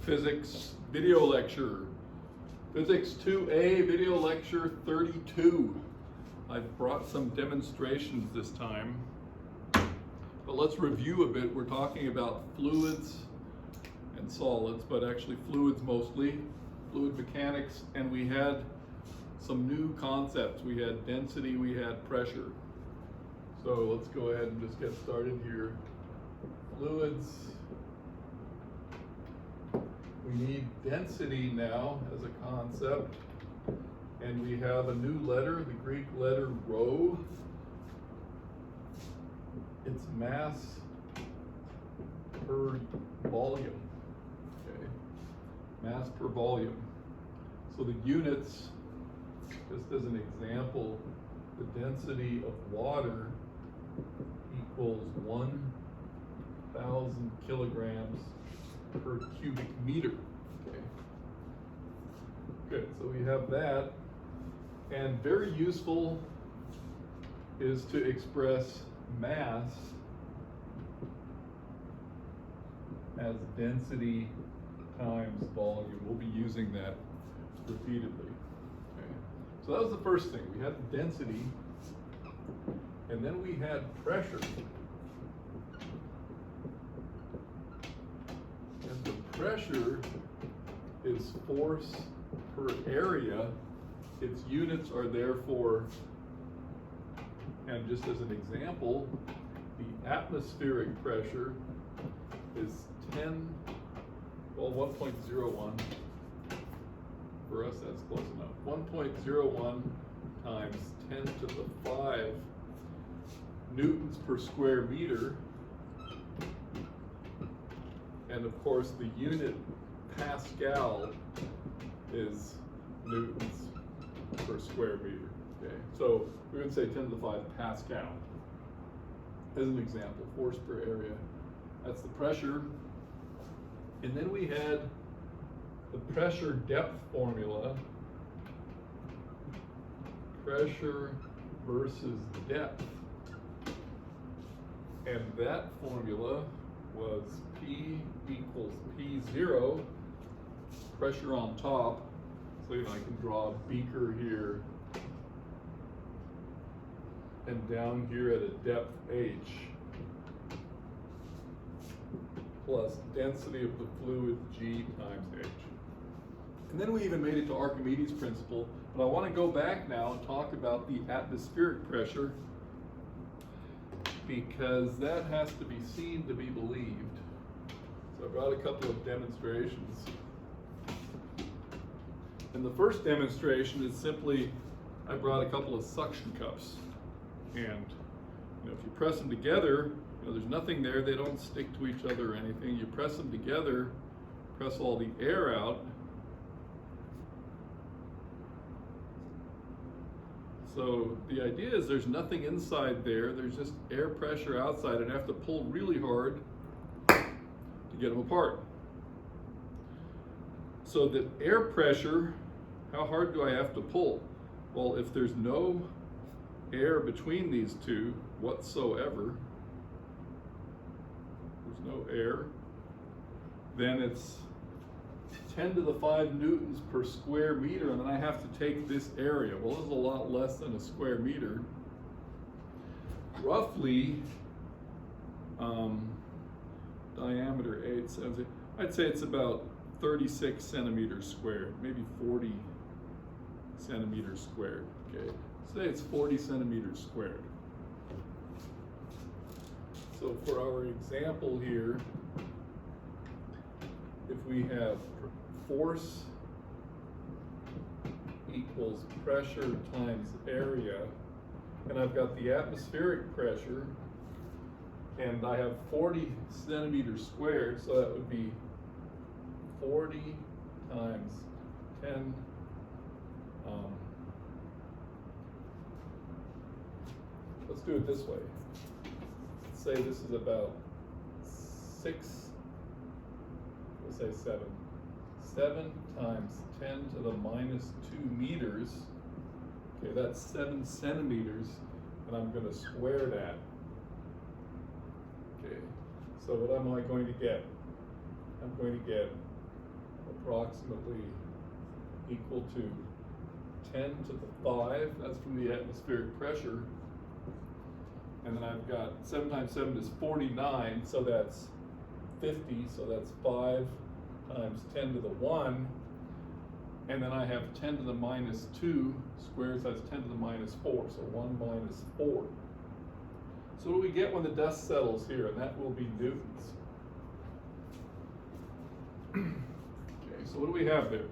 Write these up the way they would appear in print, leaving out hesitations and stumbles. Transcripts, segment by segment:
Physics video lecture. Physics 2A video lecture 32. I've brought some demonstrations this time, but let's review a bit. We're talking about fluids and solids, but actually fluids mostly, fluid mechanics, and we had some new concepts. We had density, we had pressure. So let's go ahead and just get started here. Fluids. We need density now as a concept, and we have a new letter, the Greek letter rho. It's mass per volume, okay? Mass per volume. So the units, just as an example, the density of water equals 1,000 kilograms per cubic meter. Okay. Good, so we have that. And very useful is to express mass as density times volume. We'll be using that repeatedly. Okay. So that was the first thing. We had the density, and then we had pressure. And the pressure is force per area. Its units are therefore, and just as an example, the atmospheric pressure is 1.01. For us, that's close enough. 1.01 times 10 to the 5 newtons per square meter. And of course, the unit Pascal is newtons per square meter. Okay, so we're going to say 10 to the 5 Pascal as an example, force per area. That's the pressure. And then we had the pressure depth formula, pressure versus depth. And that formula was P equals P0, pressure on top. So I can draw a beaker here, and down here at a depth H, plus density of the fluid G times H. And then we even made it to Archimedes' principle, but I want to go back now and talk about the atmospheric pressure, because that has to be seen to be believed. So I brought a couple of demonstrations. And the first demonstration is simply, I brought a couple of suction cups. And if you press them together, there's nothing there, they don't stick to each other or anything. You press them together, press all the air out. So the idea is there's nothing inside there, there's just air pressure outside, and I have to pull really hard to get them apart. So the air pressure, how hard do I have to pull? Well, if there's no air between these two whatsoever, there's no air, then it's 10 to the 5 newtons per square meter, and then I have to take this area. Well, this is a lot less than a square meter. Roughly, diameter 8, 7, I'd say it's about 36 centimeters squared, maybe 40 centimeters squared. Okay, say it's 40 centimeters squared. So for our example here, if we have force equals pressure times area, and I've got the atmospheric pressure, and I have 40 centimeters squared, so that would be 40 times 10, let's do it this way. Let's say this is about 6, we'll say 7. 7 times 10 to the minus 2 meters. Okay, that's 7 centimeters, and I'm going to square that. Okay, so what am I going to get? I'm going to get approximately equal to 10 to the 5. That's from the atmospheric pressure. And then I've got 7 times 7 is 49, so that's 50, so that's 5 times 10 to the 1. And then I have 10 to the minus 2 squared, so that's 10 to the minus 4, so 1 minus 4. So what do we get when the dust settles here? And that will be newtons. Okay, so what do we have there?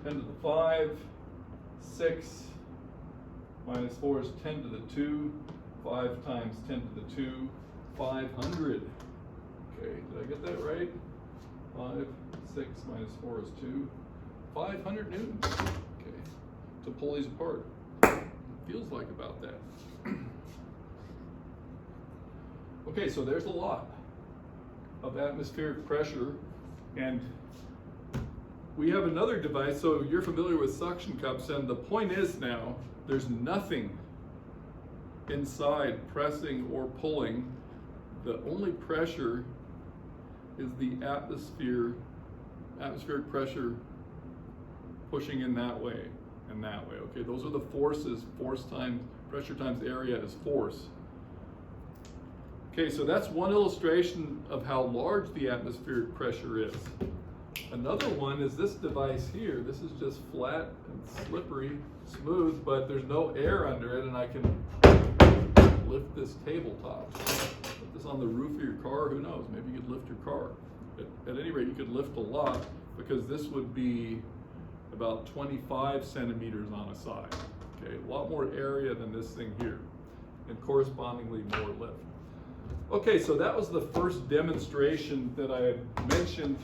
10 to the 5, 6, minus 4 is 10 to the 2, 5 times 10 to the 2, 500. Okay, did I get that right? 5, 6 minus 4 is 2, 500 newtons. Okay, to pull these apart. Feels like about that. Okay, so there's a lot of atmospheric pressure, and we have another device. So you're familiar with suction cups, and the point is now there's nothing inside pressing or pulling. The only pressure is the atmospheric pressure pushing in that way and that way. Okay, those are the forces. Force times pressure times area is force. Okay, so that's one illustration of how large the atmospheric pressure is. Another one is this device here. This is just flat and slippery, smooth, but there's no air under it, and I can lift this tabletop. Put this on the roof of your car, who knows, maybe you could lift your car. But at any rate, you could lift a lot, because this would be about 25 centimeters on a side. Okay, a lot more area than this thing here, and correspondingly more lift. Okay, so that was the first demonstration that I had mentioned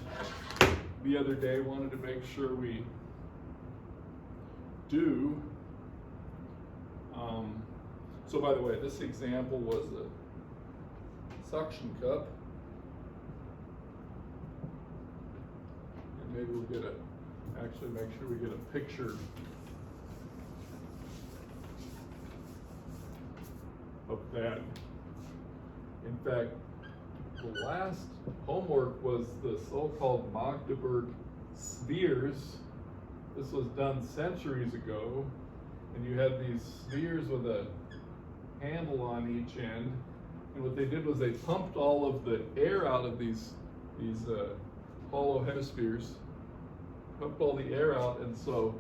the other day. Wanted to make sure we do. So by the way, this example was a suction cup. And maybe we'll get actually make sure we get a picture of that. In fact, the last homework was the so-called Magdeburg spheres. This was done centuries ago, and you had these spheres with a handle on each end, and what they did was they pumped all of the air out of these hollow hemispheres, pumped all the air out, and so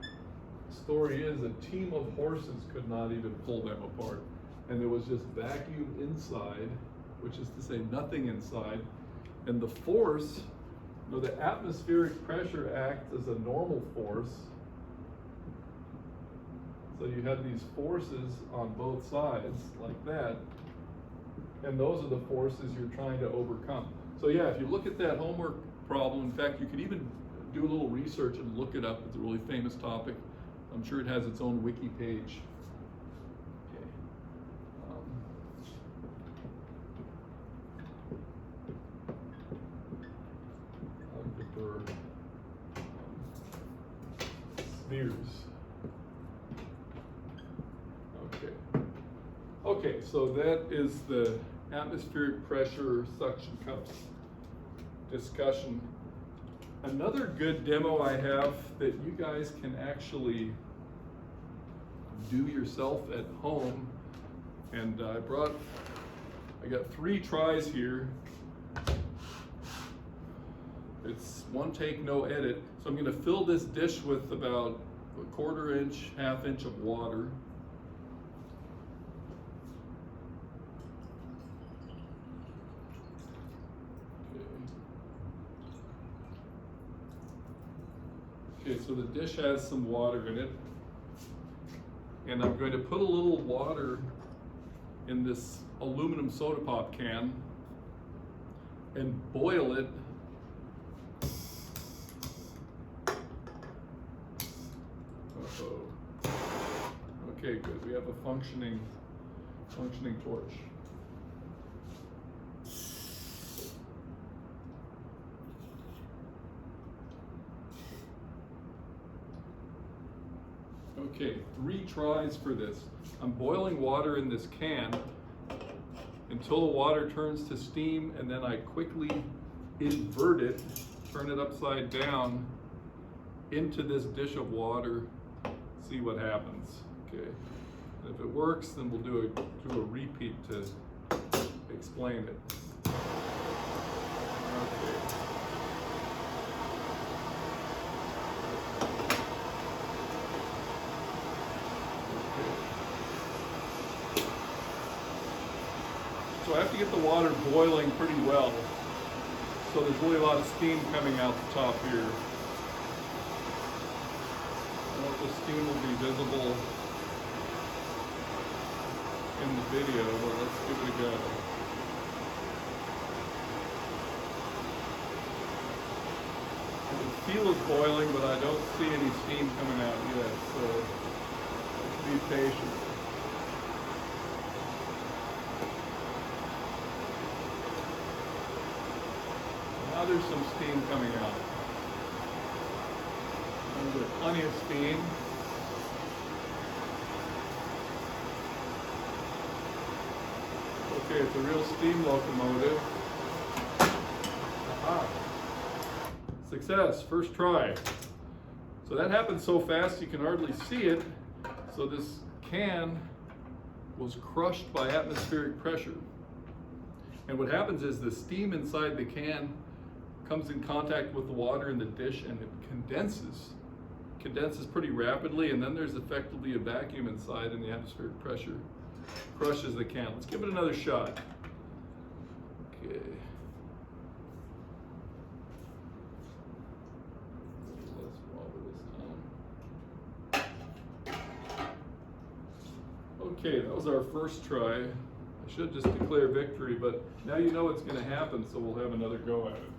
the story is a team of horses could not even pull them apart. And there was just vacuum inside, which is to say nothing inside. And the force, the atmospheric pressure acts as a normal force. So you had these forces on both sides, like that. And those are the forces you're trying to overcome. So yeah, if you look at that homework problem, in fact, you could even do a little research and look it up. It's a really famous topic. I'm sure it has its own wiki page. Spheres. Okay, so that is the atmospheric pressure suction cups discussion. Another good demo I have that you guys can actually do yourself at home, and I got 3 tries here. It's one take, no edit. So I'm going to fill this dish with about a 1/4 inch, 1/2 inch of water. Okay, so the dish has some water in it. And I'm going to put a little water in this aluminum soda pop can and boil it. Okay, good. We have a functioning torch. Okay, 3 tries for this. I'm boiling water in this can until the water turns to steam, and then I quickly invert it, turn it upside down into this dish of water, see what happens. Okay. And if it works, then we'll do a repeat to explain it. Okay. So I have to get the water boiling pretty well. So there's really a lot of steam coming out the top here. I don't know if the steam will be visible in the video, but let's give it a go. I can feel it boiling, but I don't see any steam coming out yet, so be patient. Now there's some steam coming out. There's plenty of steam. Okay, it's a real steam locomotive. Aha. Success, first try. So that happened so fast you can hardly see it. So this can was crushed by atmospheric pressure. And what happens is the steam inside the can comes in contact with the water in the dish and it condenses pretty rapidly, and then there's effectively a vacuum inside and the atmospheric pressure crushes the can. Let's give it another shot. Okay. Less water this time. Okay, that was our first try. I should just declare victory, but now you know what's going to happen, so we'll have another go at it.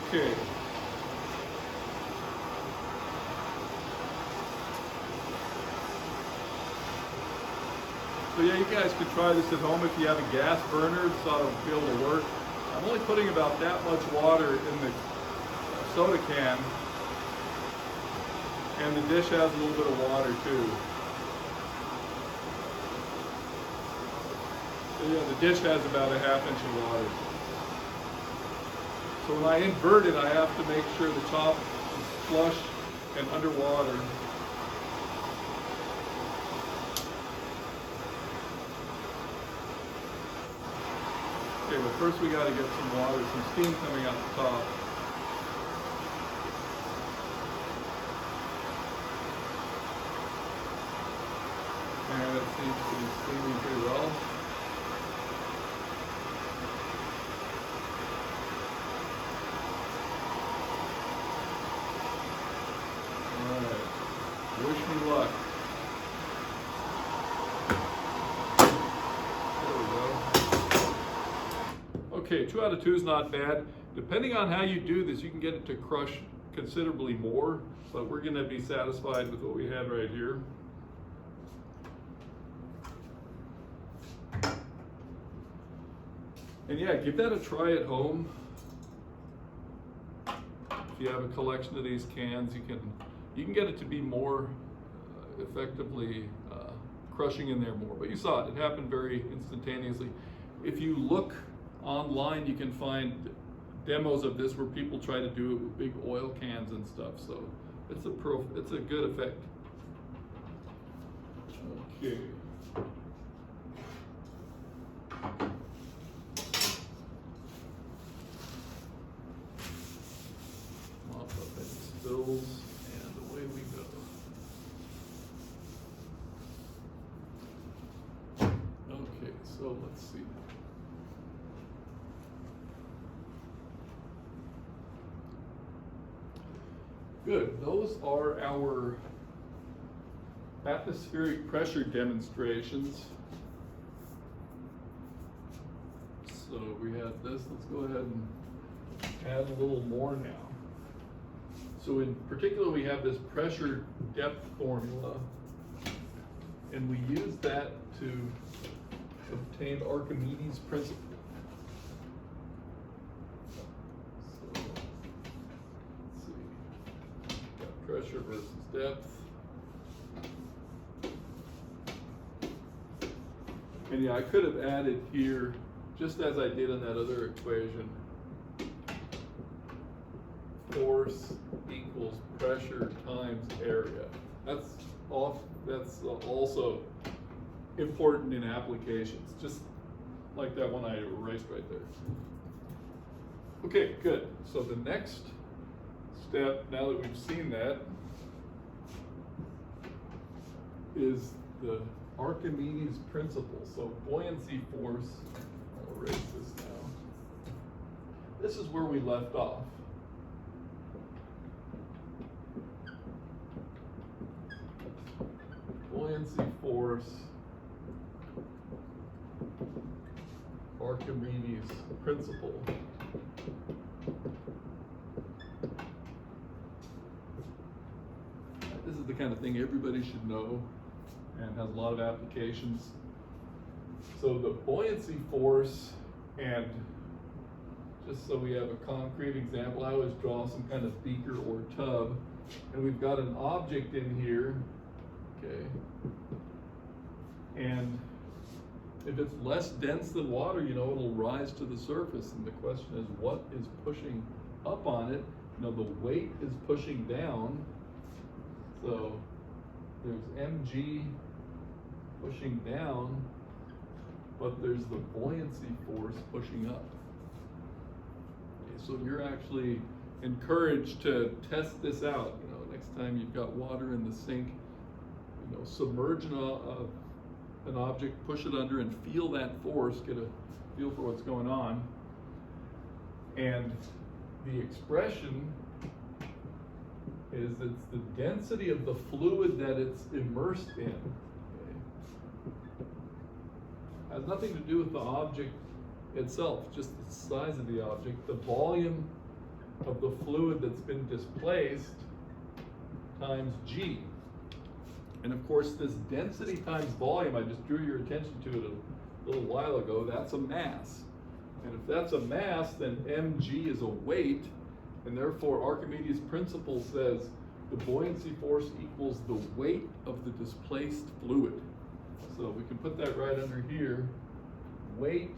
Okay. So yeah, you guys could try this at home if you have a gas burner, so it'll be able to work. I'm only putting about that much water in the soda can, and the dish has a little bit of water too. So yeah, the dish has about a ½ inch of water. So when I invert it, I have to make sure the top is flush and underwater. Okay, but first we got to get some water, some steam coming out the top. And it seems to be steaming pretty well. Wish me luck. There we go. Okay, 2 out of 2 is not bad. Depending on how you do this, you can get it to crush considerably more, but we're going to be satisfied with what we had right here. And yeah, give that a try at home. If you have a collection of these cans, you can get it to be more effectively crushing in there more. But you saw it, it happened very instantaneously. If you look online, you can find demos of this where people try to do it with big oil cans and stuff. So it's a good effect. Okay. Mop up any spills. So let's see. Good. Those are our atmospheric pressure demonstrations. So we had this. Let's go ahead and add a little more now. So in particular, we have this pressure depth formula, and we use that to obtained Archimedes' principle. So, let's see. Got pressure versus depth. And yeah, I could have added here, just as I did in that other equation, force equals pressure times area. That's also important in applications, just like that one I erased right there. Okay, good. So the next step, now that we've seen that, is the Archimedes' principle. So buoyancy force, I'll erase this now. This is where we left off. Buoyancy force, Archimedes' principle. This is the kind of thing everybody should know and has a lot of applications. So the buoyancy force, and just so we have a concrete example, I always draw some kind of beaker or tub, and we've got an object in here, okay, and if it's less dense than water, you know, it'll rise to the surface, and the question is, what is pushing up on it? You know, the weight is pushing down, so there's mg pushing down, but there's the buoyancy force pushing up. Okay, so you're actually encouraged to test this out. You know, next time you've got water in the sink, you know, submerge an object, push it under, and feel that force, get a feel for what's going on. And the expression is it's the density of the fluid that it's immersed in. Okay. Has nothing to do with the object itself, just the size of the object. The volume of the fluid that's been displaced times g. And of course, this density times volume, I just drew your attention to it a little while ago, that's a mass. And if that's a mass, then mg is a weight, and therefore Archimedes' principle says the buoyancy force equals the weight of the displaced fluid. So we can put that right under here, weight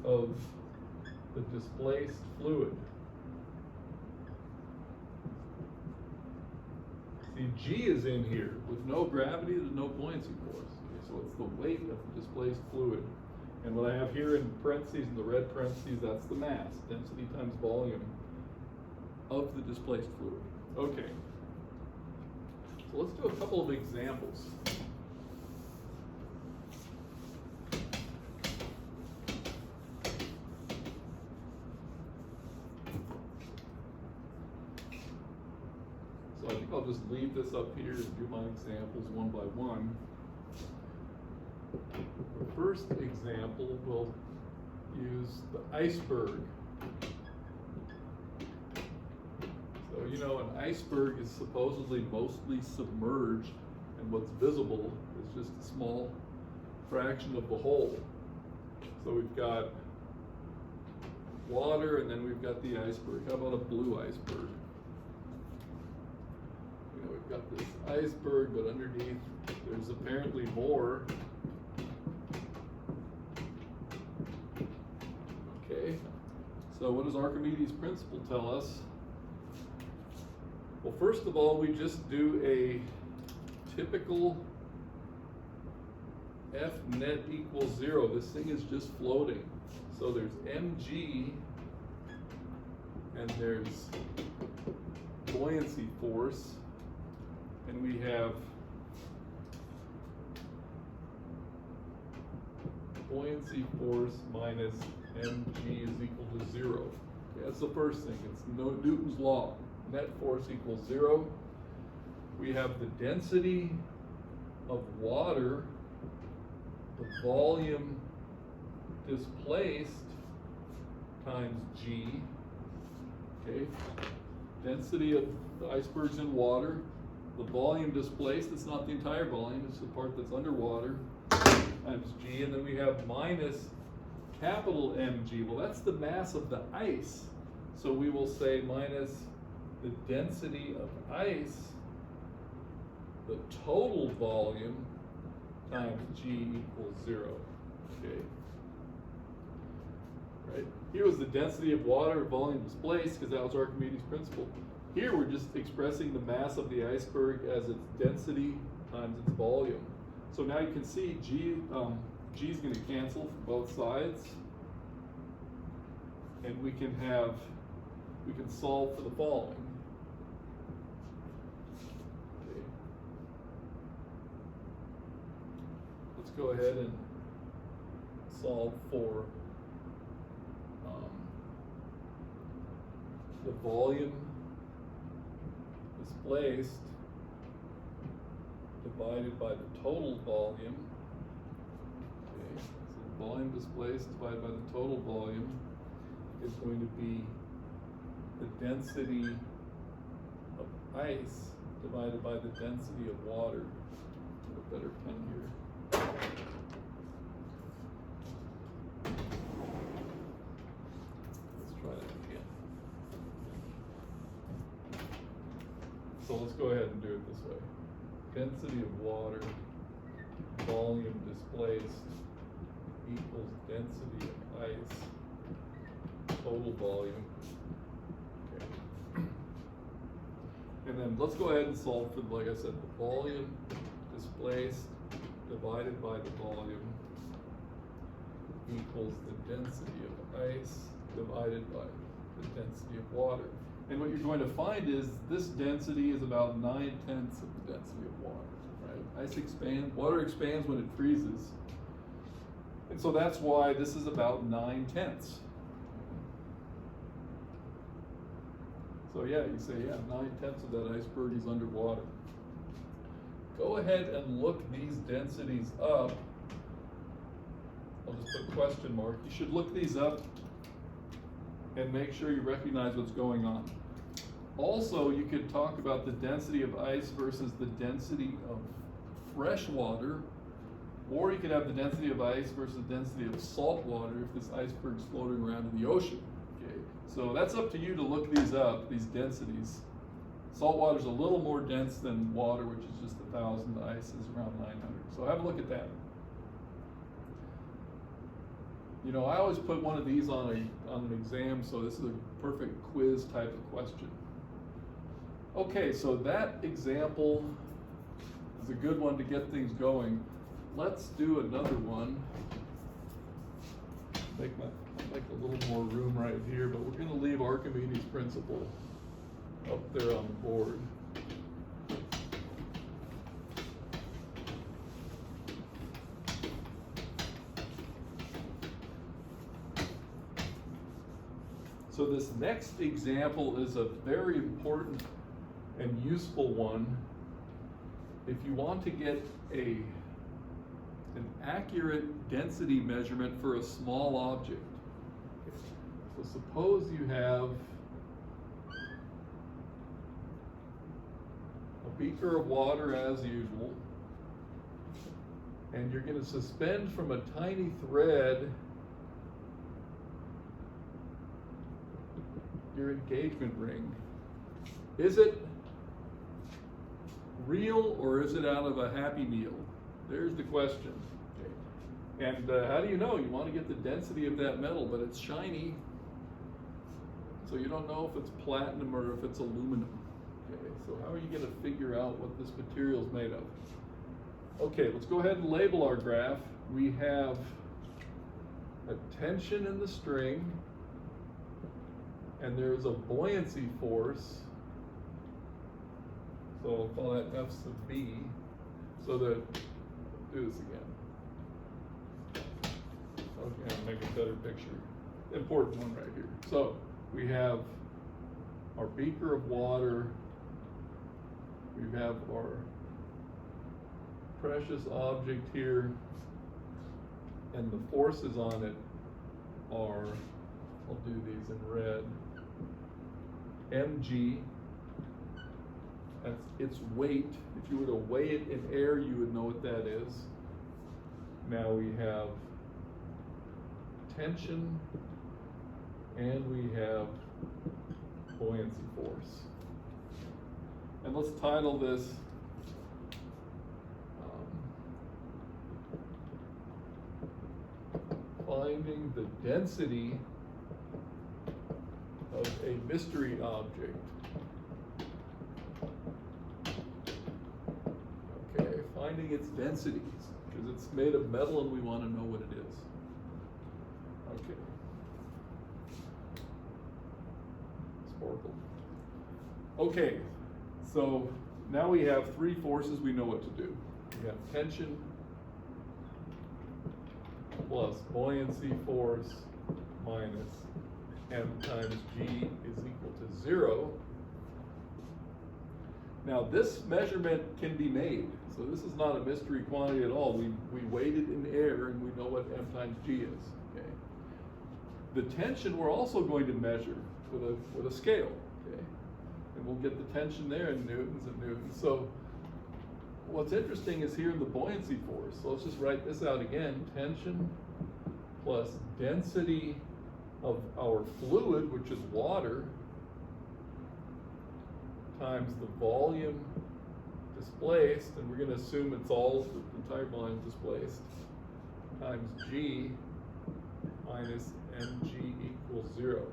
of the displaced fluid. See, g is in here. With no gravity, there's no buoyancy force. Okay, so it's the weight of the displaced fluid. And what I have here in parentheses, in the red parentheses, that's the mass, density times volume of the displaced fluid. Okay. So let's do a couple of examples. So I think I'll just leave this up here and do my examples one by one. The first example, we'll use the iceberg. So, you know, an iceberg is supposedly mostly submerged, and what's visible is just a small fraction of the whole. So we've got water, and then we've got the iceberg. How about a blue iceberg? You know, we've got this iceberg, but underneath there's apparently more. Okay, so what does Archimedes' principle tell us? Well, first of all, we just do a typical F net equals 0. This thing is just floating. So there's mg, and there's buoyancy force, and we have buoyancy force minus mg is equal to 0. Okay, that's the first thing. It's Newton's law. Net force equals 0. We have the density of water, the volume displaced times g. Okay, density of the icebergs in water, the volume displaced, it's not the entire volume, it's the part that's underwater, times G, and then we have minus capital Mg. Well, that's the mass of the ice. So we will say minus the density of ice, the total volume, times G equals 0. Okay. Right? Here was the density of water, volume displaced, because that was Archimedes' principle. Here we're just expressing the mass of the iceberg as its density times its volume. So now you can see G is going to cancel from both sides, and we can solve for the following. Okay. Let's go ahead and solve for the volume displaced divided by the total volume. Okay, so volume displaced divided by the total volume is going to be the density of ice divided by the density of water. Get a better pen here. Let's try that again. So let's go ahead and do it this way. Density of water, volume displaced, equals density of ice, total volume. Okay. And then let's go ahead and solve for, like I said, the volume displaced divided by the volume equals the density of ice divided by the density of water. And what you're going to find is this density is about 9/10 of the density of water, right? Ice expands, water expands when it freezes. And so that's why this is about 9/10. So yeah, you say, yeah, 9/10 of that iceberg is underwater. Go ahead and look these densities up. I'll just put a question mark. You should look these up and make sure you recognize what's going on. Also, you could talk about the density of ice versus the density of fresh water, or you could have the density of ice versus the density of salt water if this iceberg's floating around in the ocean. Okay, so that's up to you to look these up, these densities. Salt water is a little more dense than water, which is just 1,000. Ice is around 900. So have a look at that. You know, I always put one of these on an exam, so this is a perfect quiz type of question. Okay, so that example is a good one to get things going. Let's do another one. Make a little more room right here, but we're going to leave Archimedes' principle up there on the board. So this next example is a very important and useful one if you want to get an accurate density measurement for a small object. So suppose you have a beaker of water as usual, and you're going to suspend from a tiny thread your engagement ring. Is it real or is it out of a Happy Meal? There's the question. Okay. And how do you know? You want to get the density of that metal, but it's shiny, so you don't know if it's platinum or if it's aluminum. Okay, so how are you going to figure out what this material is made of? Okay, let's go ahead and label our graph. We have a tension in the string, and there's a buoyancy force. So I'll call that F sub B. So do this again. Okay, I'll make a better picture. Important one right here. So we have our beaker of water. We have our precious object here, and the forces on it are, I'll do these in red, mg That's its weight. If you were to weigh it in air, you would know what that is. Now we have tension and we have buoyancy force. And let's title this finding the density of a mystery object. Okay, finding its densities, because it's made of metal and we want to know what it is. Okay. Sparkle. Okay, so now we have three forces we know what to do. We have tension plus buoyancy force minus m times g is equal to 0. Now this measurement can be made, so this is not a mystery quantity at all. We weighed it in air and we know what m times g is. Okay. The tension we're also going to measure with a scale. Okay, and we'll get the tension there in newtons and newtons. So what's interesting is here in the buoyancy force. So let's just write this out again. Tension plus density of our fluid, which is water, times the volume displaced, and we're going to assume it's all the entire volume displaced, times g minus mg equals 0.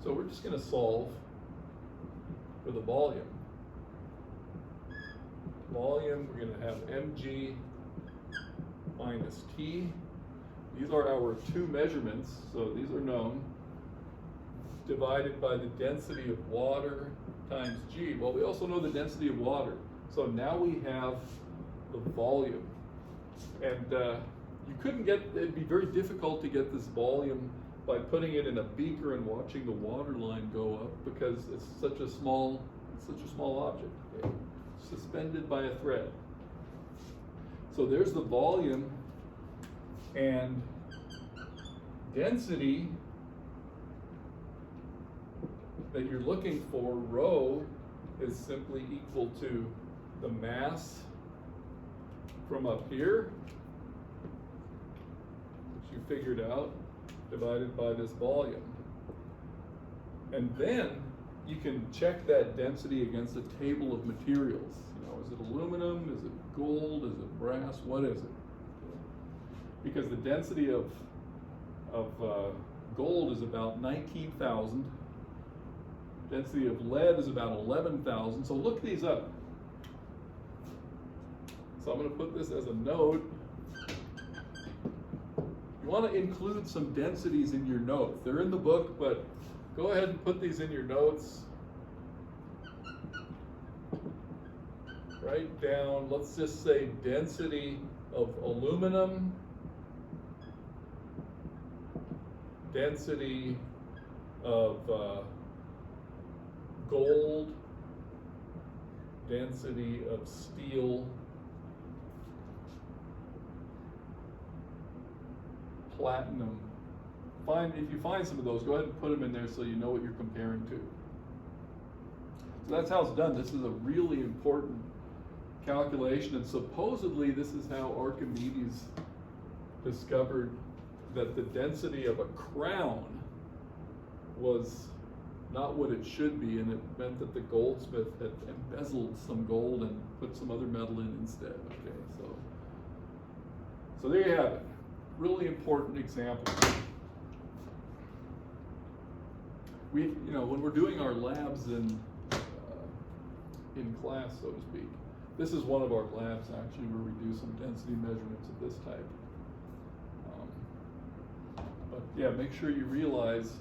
So we're just going to solve for the volume. Volume, we're going to have mg minus t. These are our two measurements, so these are known, divided by the density of water times g. Well, we also know the density of water, so now we have the volume. And you couldn't get, it'd be very difficult to get this volume by putting it in a beaker and watching the water line go up, because it's such a small object, okay? Suspended by a thread. So there's the volume, and density that you're looking for, rho, is simply equal to the mass from up here, which you figured out, divided by this volume. And then you can check that density against a table of materials. You know, is it aluminum? Is it gold? Is it brass? What is it? Because the density of gold is about 19,000. Density of lead is about 11,000. So look these up. So I'm going to put this as a note. You want to include some densities in your notes. They're in the book, but go ahead and put these in your notes. Write down, let's just say density of aluminum, density of gold, density of steel, platinum. If you find some of those, go ahead and put them in there so you know what you're comparing to. So that's how it's done. This is a really important calculation, and supposedly this is how Archimedes discovered that the density of a crown was not what it should be, and it meant that the goldsmith had embezzled some gold and put some other metal in instead. Okay, so there you have it. Really important example. When we're doing our labs in class, so to speak, this is one of our labs actually where we do some density measurements of this type. But yeah, make sure you realize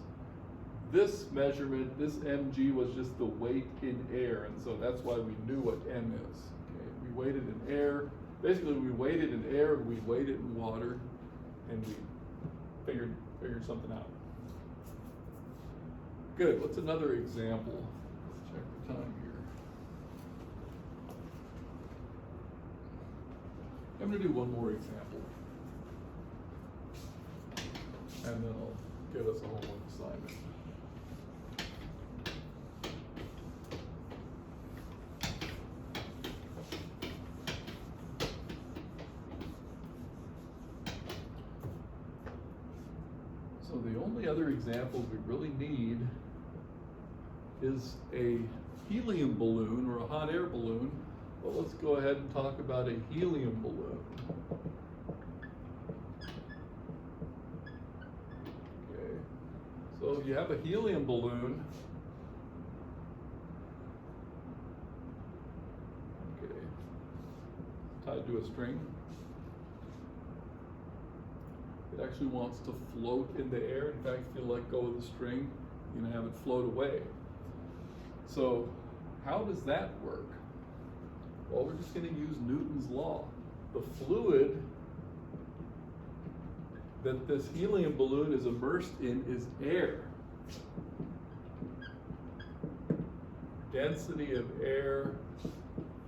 this measurement, this mg, was just the weight in air, and so that's why we knew what m is. Okay, we weighed it in air. Basically, we weighed it in air, we weighed it in water, and we figured something out. Good. What's another example? Let's check the time here. I'm going to do one more example, and then I'll give us a homework assignment. only other example we really need is a helium balloon or a hot air balloon. Well, let's go ahead and talk about a helium balloon. Okay, so you have a helium balloon. Okay, tied to a string. It actually wants to float in the air. In fact, if you let go of the string, you're going to have it float away. So how does that work? Well, we're just going to use Newton's law. The fluid that this helium balloon is immersed in is air. Density of air,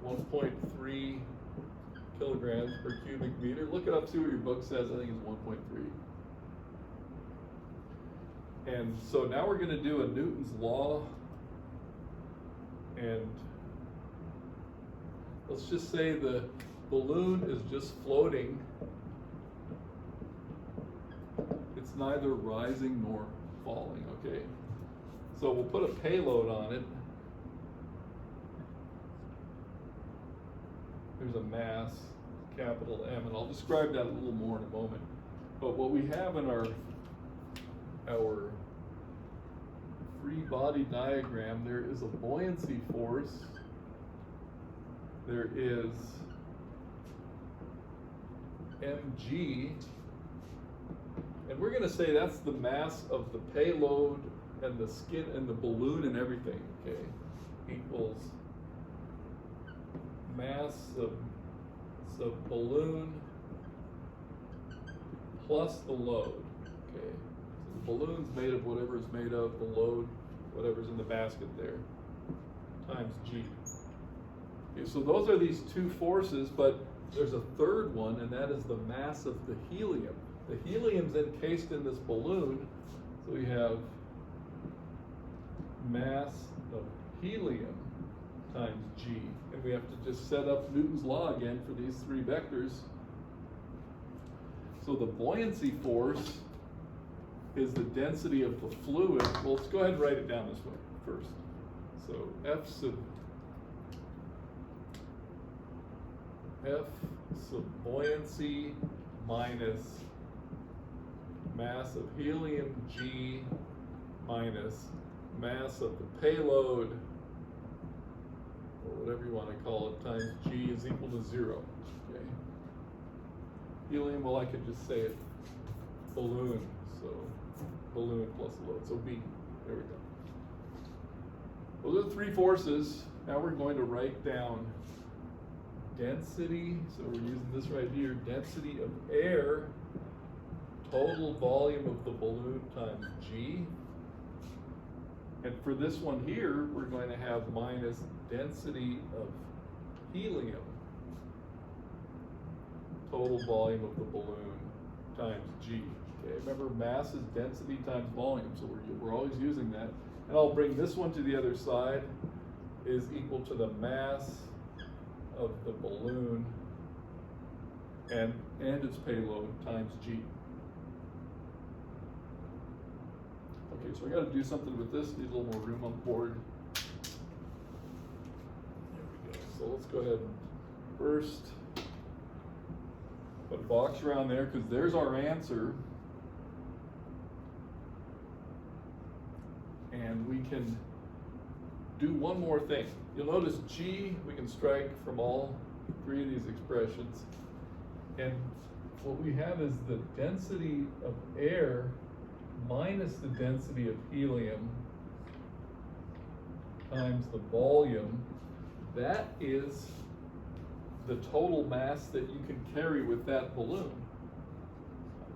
1.3 kilograms per cubic meter. Look it up, see what your book says. I think it's 1.3. And so now we're going to do a Newton's law. And let's just say the balloon is just floating. It's neither rising nor falling, okay? So we'll put a payload on it. There's a mass, capital M, and I'll describe that a little more in a moment. But what we have in our free body diagram, there is a buoyancy force. There is mg, and we're going to say that's the mass of the payload and the skin and the balloon and everything, okay, equals mass of the balloon plus the load, okay. So the balloon's made of whatever it's made of, the load, whatever's in the basket there, times g. Okay, so those are these two forces, but there's a third one, and that is the mass of the helium. The helium's encased in this balloon, so we have mass of helium times g. And we have to just set up Newton's law again for these three vectors. So the buoyancy force is the density of the fluid. Well, let's go ahead and write it down this way first. So F sub buoyancy minus mass of helium g minus mass of the payload, or whatever you want to call it, times g is equal to 0. Okay. Helium, well, I could just say it balloon, so balloon plus load, so B. There we go. Those are the three forces. Now we're going to write down density, so we're using this right here, density of air, total volume of the balloon times g. And for this one here, we're going to have minus density of helium, total volume of the balloon times g. Okay, remember mass is density times volume, so we're always using that. And I'll bring this one to the other side, is equal to the mass of the balloon and its payload times g. Okay, so I got to do something with this. Need a little more room on the board. There we go. So let's go ahead and first put a box around there, because there's our answer. And we can do one more thing. You'll notice g we can strike from all three of these expressions. And what we have is the density of air minus the density of helium times the volume. That is the total mass that you can carry with that balloon.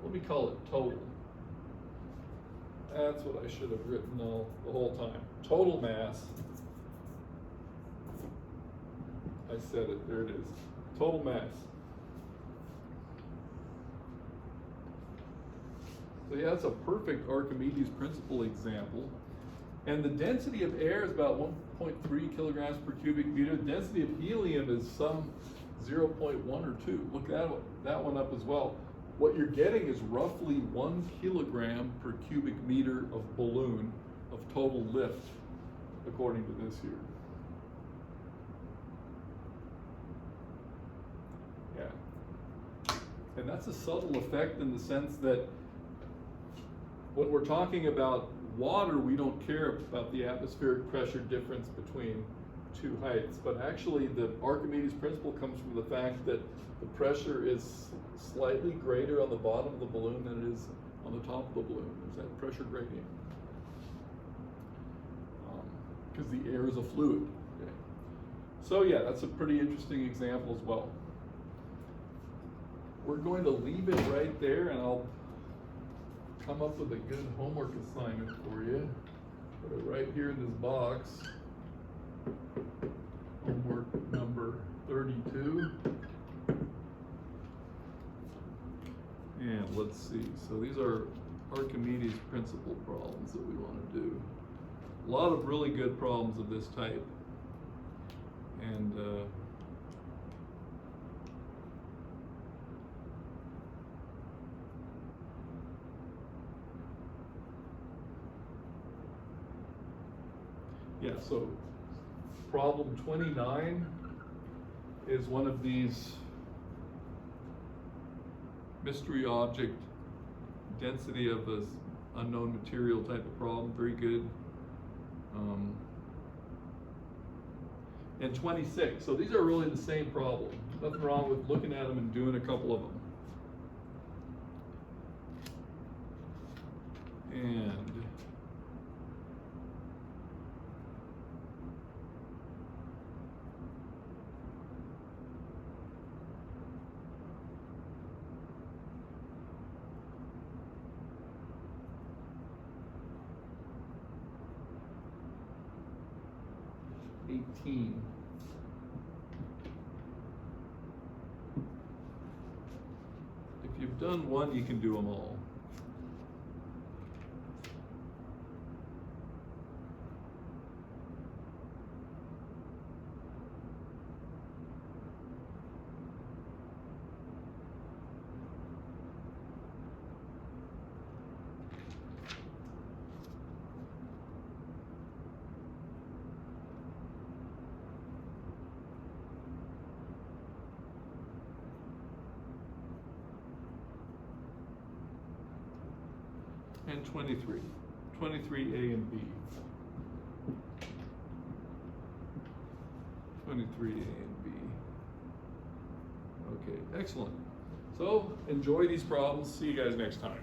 Let me call it total. That's what I should have written the whole time. Total mass. I said it, there it is. Total mass. So yeah, that's a perfect Archimedes principle example. And the density of air is about 1.3 kilograms per cubic meter. The density of helium is some 0.1 or 2. Look that one up as well. what you're getting is roughly 1 kilogram per cubic meter of balloon of total lift, according to this here. Yeah. And that's a subtle effect in the sense that when we're talking about water, we don't care about the atmospheric pressure difference between two heights, but actually the Archimedes principle comes from the fact that the pressure is slightly greater on the bottom of the balloon than it is on the top of the balloon. There's that pressure gradient. Because the air is a fluid. Okay. So yeah, that's a pretty interesting example as well. We're going to leave it right there, and I'll come up with a good homework assignment for you. Put it right here in this box. Homework number 32. And let's see, so these are Archimedes principle problems that we want to do. A lot of really good problems of this type. And yeah, so problem 29 is one of these mystery object density of this unknown material type of problem. Very good. And 26. So these are really the same problem. Nothing wrong with looking at them and doing a couple of them. And if you've done one, you can do them all. And 23. 23A and B. 23A and B. Okay, excellent. So enjoy these problems. See you guys next time.